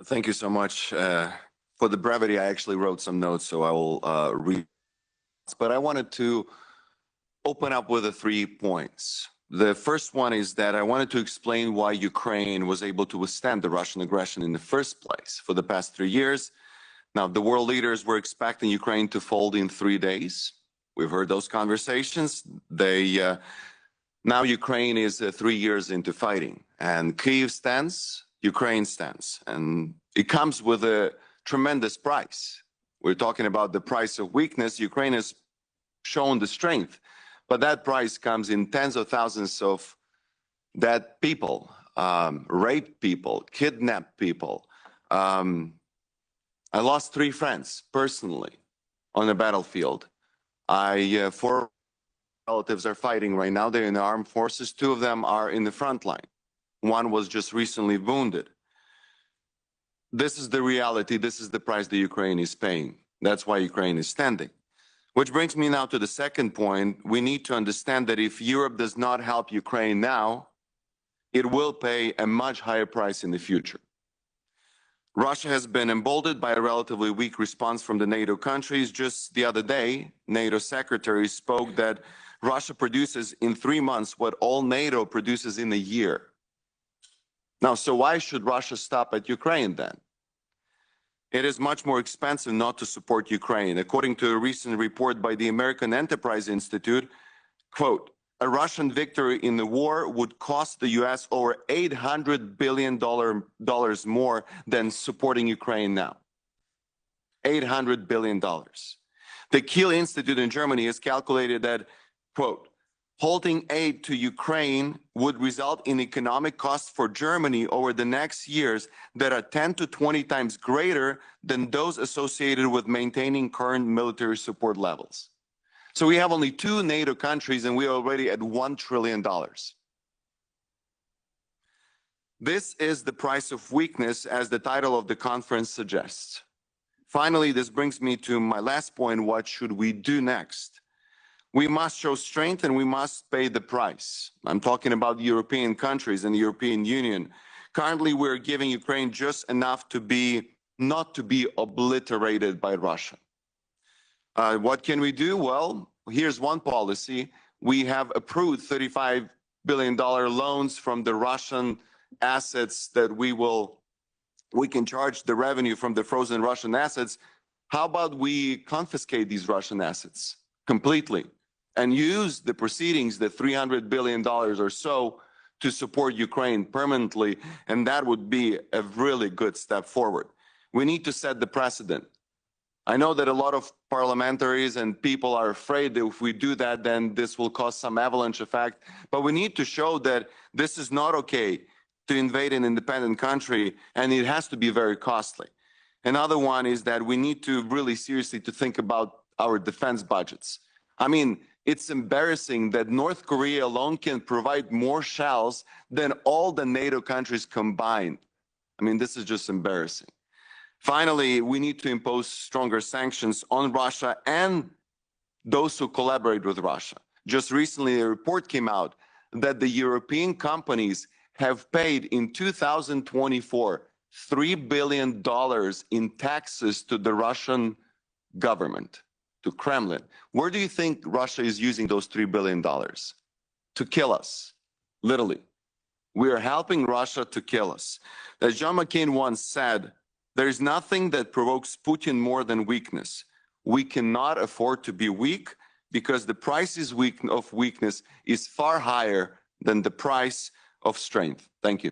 Thank you so much. For the brevity, I actually wrote some notes, so I will read. But I wanted to open up with the 3 points. The first one is that I wanted to explain why Ukraine was able to withstand the Russian aggression in the first place for the past 3 years. Now, the world leaders were expecting Ukraine to fold in 3 days. We've heard those conversations. Now Ukraine is 3 years into fighting, and Kyiv stands, Ukraine stands, and it comes with a tremendous price. We're talking about the price of weakness. Ukraine has shown the strength, but that price comes in tens of thousands of dead people, raped people, kidnapped people. I lost 3 friends personally on the battlefield. 4 relatives are fighting right now. They're in the armed forces. 2 of them are in the front line. 1 was just recently wounded. This is the reality. This is the price that Ukraine is paying. That's why Ukraine is standing. Which brings me now to the second point. We need to understand that if Europe does not help Ukraine now, it will pay a much higher price in the future. Russia has been emboldened by a relatively weak response from the NATO countries. Just the other day, NATO secretary spoke that Russia produces in 3 months what all NATO produces in a year. Now, so why should Russia stop at Ukraine then? It is much more expensive not to support Ukraine. According to a recent report by the American Enterprise Institute, quote, a Russian victory in the war would cost the U.S. over $800 billion more than supporting Ukraine now. $800 billion. The Kiel Institute in Germany has calculated that, quote, halting aid to Ukraine would result in economic costs for Germany over the next years that are 10 to 20 times greater than those associated with maintaining current military support levels. So we have only 2 NATO countries and we're already at $1 trillion. This is the price of weakness, as the title of the conference suggests. Finally, this brings me to my last point. What should we do next? We must show strength and we must pay the price. I'm talking about the European countries and the European Union. Currently, we're giving Ukraine just enough to not to be obliterated by Russia. What can we do? Well, here's one policy. We have approved $35 billion loans from the Russian assets that we can charge the revenue from the frozen Russian assets. How about we confiscate these Russian assets completely and use the proceedings, the $300 billion or so, to support Ukraine permanently? And that would be a really good step forward. We need to set the precedent. I know that a lot of parliamentaries and people are afraid that if we do that, then this will cause some avalanche effect. But we need to show that this is not okay to invade an independent country, and it has to be very costly. Another one is that we need to really seriously to think about our defense budgets. I mean, it's embarrassing that North Korea alone can provide more shells than all the NATO countries combined. I mean, this is just embarrassing. Finally, we need to impose stronger sanctions on Russia and those who collaborate with Russia. Just recently, a report came out that the European companies have paid in 2024 $3 billion in taxes to the Russian government, to Kremlin. Where do you think Russia is using those $3 billion? To kill us, literally. We are helping Russia to kill us. As John McCain once said, there is nothing that provokes Putin more than weakness. We cannot afford to be weak because the price of weakness is far higher than the price of strength. Thank you.